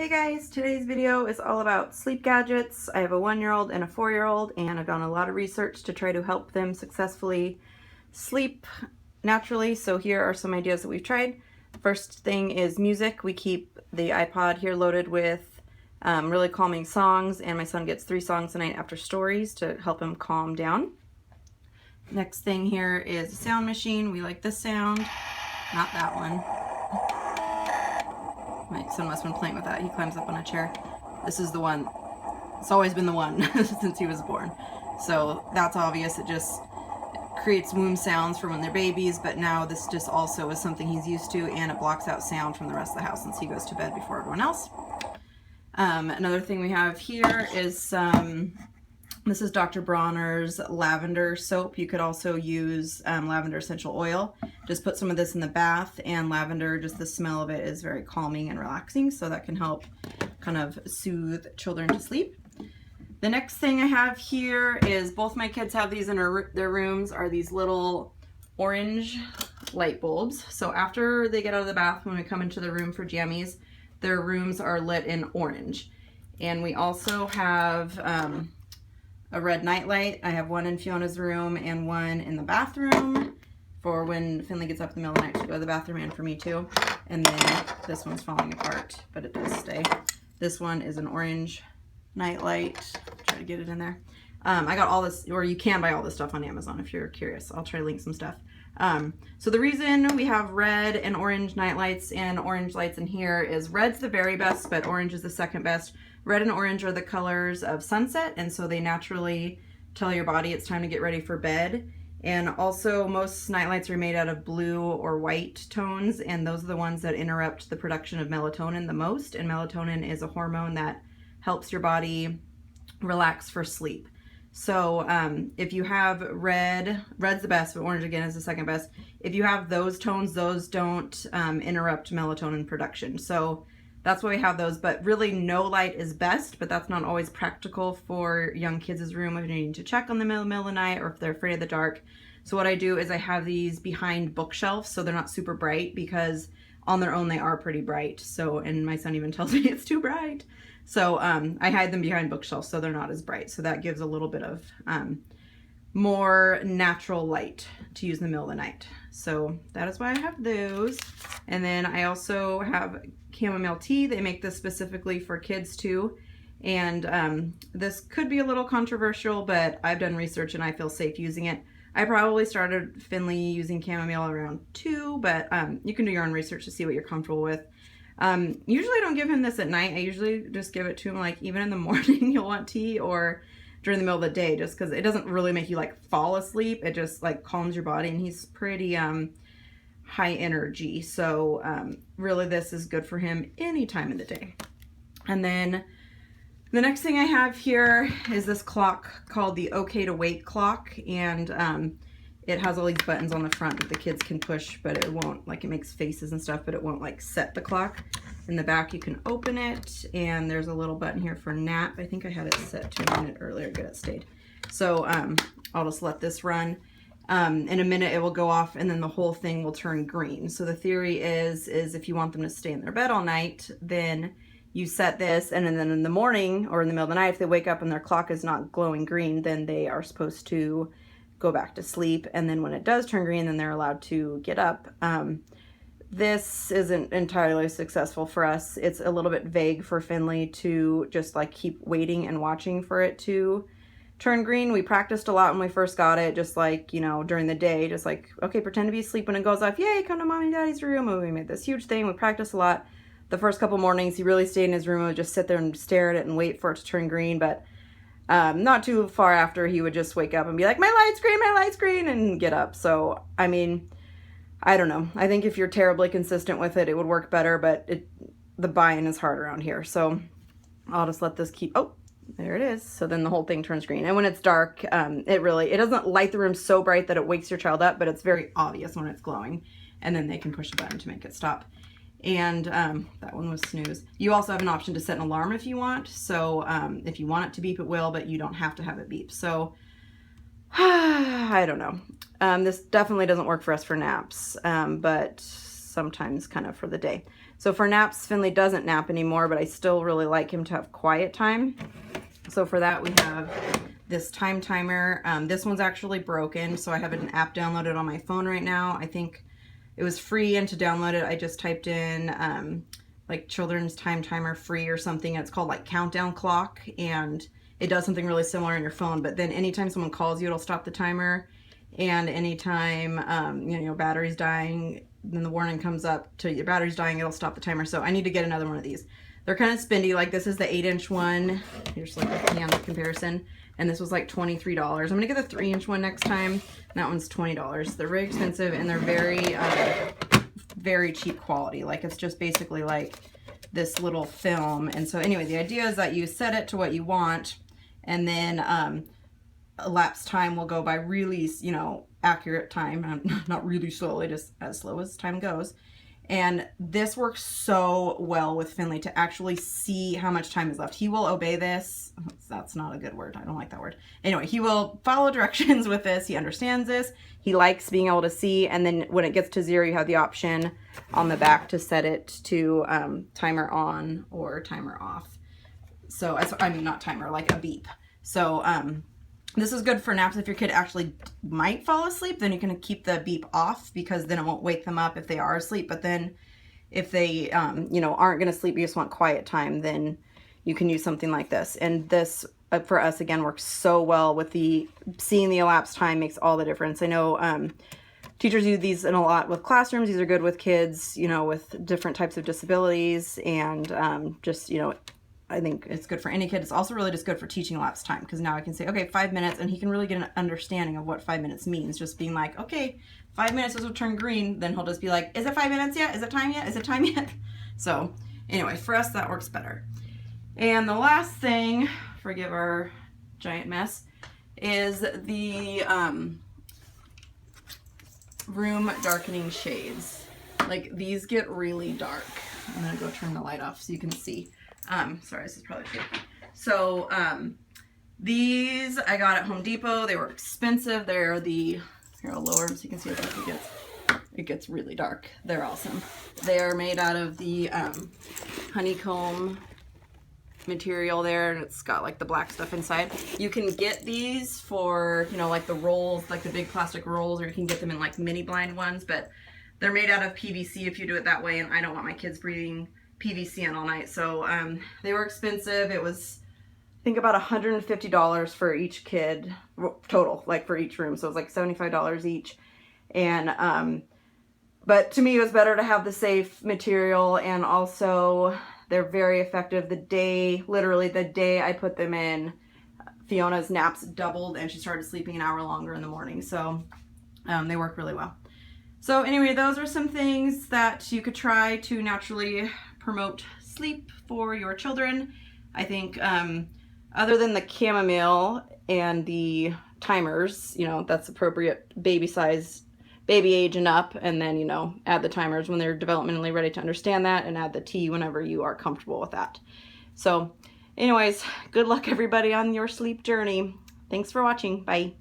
Hey guys, today's video is all about sleep gadgets. I have a 1-year-old and a 4-year-old, and I've done a lot of research to try to help them successfully sleep naturally. So here are some ideas that we've tried. First thing is music. We keep the iPod here loaded with really calming songs, and my son gets 3 songs a night after stories to help him calm down. Next thing here is a sound machine. We like this sound, not that one. My son must have been playing with that. He climbs up on a chair. This is the one. It's always been the one since he was born. So that's obvious. It just creates womb sounds for when they're babies, but now this just also is something he's used to, and it blocks out sound from the rest of the house since he goes to bed before everyone else. Another thing we have here is this is Dr. Bronner's lavender soap. You could also use lavender essential oil. Just put some of this in the bath, and lavender, just the smell of it is very calming and relaxing, so that can help kind of soothe children to sleep. The next thing I have here is both my kids have these in their rooms, are these little orange light bulbs. So after they get out of the bath, when we come into the room for jammies, their rooms are lit in orange. And we also have a red nightlight. I have one in Fiona's room and one in the bathroom for when Finley gets up in the middle of the night to go to the bathroom, and for me too. And then this one's falling apart, but it does stay. This one is an orange nightlight. Try to get it in there. I got all this, or you can buy all this stuff on Amazon if you're curious. I'll try to link some stuff. So the reason we have red and orange nightlights and orange lights in here is red's the very best, but orange is the second best. Red and orange are the colors of sunset, and so they naturally tell your body it's time to get ready for bed. And also most nightlights are made out of blue or white tones, and those are the ones that interrupt the production of melatonin the most. And melatonin is a hormone that helps your body relax for sleep. So if you have red's the best, but orange again is the second best. If you have those tones, those don't interrupt melatonin production. So that's why we have those, but really no light is best, but that's not always practical for young kids' room if you need to check on them in the middle of the night or if they're afraid of the dark. So what I do is I have these behind bookshelves so they're not super bright, because on their own they are pretty bright. So, and my son even tells me it's too bright. So I hide them behind bookshelves so they're not as bright. So that gives a little bit of more natural light to use in the middle of the night. So that is why I have those. And then I also have chamomile tea. They make this specifically for kids too. And this could be a little controversial, but I've done research and I feel safe using it. I probably started Finley using chamomile around 2, but you can do your own research to see what you're comfortable with. Usually I don't give him this at night. I usually just give it to him like even in the morning you'll want tea, or during the middle of the day, just because it doesn't really make you like fall asleep. It just like calms your body, and he's pretty high energy. So really this is good for him any time of the day. And then the next thing I have here is this clock called the OK to Wake clock, and it has all these buttons on the front that the kids can push, but it won't, like, it makes faces and stuff, but it won't like set the clock. In the back you can open it, and there's a little button here for nap. I think I had it set to a minute earlier. Good, it stayed. So I'll just let this run. In a minute it will go off, and then the whole thing will turn green. So the theory is if you want them to stay in their bed all night, then you set this, and then in the morning or in the middle of the night, if they wake up and their clock is not glowing green, then they are supposed to go back to sleep. And then when it does turn green, then they're allowed to get up. This isn't entirely successful for us. It's a little bit vague for Finley to just like keep waiting and watching for it to turn green. We practiced a lot when we first got it, just like, you know, during the day, just like, okay, pretend to be asleep when it goes off. Yay, come to mommy and daddy's room. And we made this huge thing. We practiced a lot. The first couple mornings, he really stayed in his room and would just sit there and stare at it and wait for it to turn green. But not too far after, he would just wake up and be like, my light's green, and get up. So, I mean, I don't know. I think if you're terribly consistent with it, it would work better, but the buy-in is hard around here. So I'll just let this keep, oh, there it is. So then the whole thing turns green. And when it's dark, it doesn't light the room so bright that it wakes your child up, but it's very obvious when it's glowing. And then they can push a button to make it stop. And that one was snooze. You also have an option to set an alarm if you want. So if you want it to beep, it will, but you don't have to have it beep. So I don't know. This definitely doesn't work for us for naps, but sometimes kind of for the day. So for naps, Finley doesn't nap anymore, but I still really like him to have quiet time. So for that, we have this time timer. This one's actually broken, so I have an app downloaded on my phone right now. I think it was free, and to download it, I just typed in like children's time timer free or something. It's called like countdown clock, and it does something really similar on your phone. But then anytime someone calls you, it'll stop the timer. And anytime you know, battery's dying, then the warning comes up to your battery's dying, it'll stop the timer. So I need to get another one of these. They're kind of spendy. Like this is the 8-inch one. Here's like a hand comparison. And this was like $23. I'm gonna get the 3-inch one next time. That one's $20. They're very expensive, and they're very, very cheap quality. Like it's just basically like this little film. And so anyway, the idea is that you set it to what you want, and then elapsed time will go by really, you know, accurate time, not really slowly, just as slow as time goes. And this works so well with Finley to actually see how much time is left. He will obey this. That's not a good word. I don't like that word. Anyway, he will follow directions with this. He understands this. He likes being able to see. And then when it gets to 0, you have the option on the back to set it to timer on or timer off. So, I mean, not timer, like a beep. So, this is good for naps. If your kid actually might fall asleep, then you can keep the beep off, because then it won't wake them up if they are asleep. But then if they, you know, aren't going to sleep, you just want quiet time, then you can use something like this. And this, for us, again, works so well with the seeing the elapsed time makes all the difference. I know teachers use these in a lot with classrooms. These are good with kids, you know, with different types of disabilities, and just, you know, I think it's good for any kid. It's also really just good for teaching elapsed time, because now I can say, okay, 5 minutes, and he can really get an understanding of what 5 minutes means. Just being like, okay, 5 minutes will turn green. Then he'll just be like, is it 5 minutes yet? Is it time yet? Is it time yet? So anyway, for us, that works better. And the last thing, forgive our giant mess, is the room darkening shades. Like these get really dark. I'm gonna go turn the light off so you can see. Sorry, this is probably fake. So, these I got at Home Depot. They were expensive. They're the, here I'll lower them so you can see how dark it gets. It gets really dark. They're awesome. They're made out of the honeycomb material there, and it's got like the black stuff inside. You can get these for, you know, like the rolls, like the big plastic rolls, or you can get them in like mini blind ones, but they're made out of PVC if you do it that way, and I don't want my kids breathing PVC in all night. So they were expensive. It was, I think, about $150 for each kid total, like for each room. So it was like $75 each. And but to me, it was better to have the safe material, and also they're very effective. The day, literally the day I put them in, Fiona's naps doubled, and she started sleeping an hour longer in the morning. So they work really well. So anyway, those are some things that you could try to naturally promote sleep for your children. I think other than the chamomile and the timers, you know, that's appropriate baby size, baby age and up, and then, you know, add the timers when they're developmentally ready to understand that, and add the tea whenever you are comfortable with that. So anyways, good luck everybody on your sleep journey. Thanks for watching. Bye.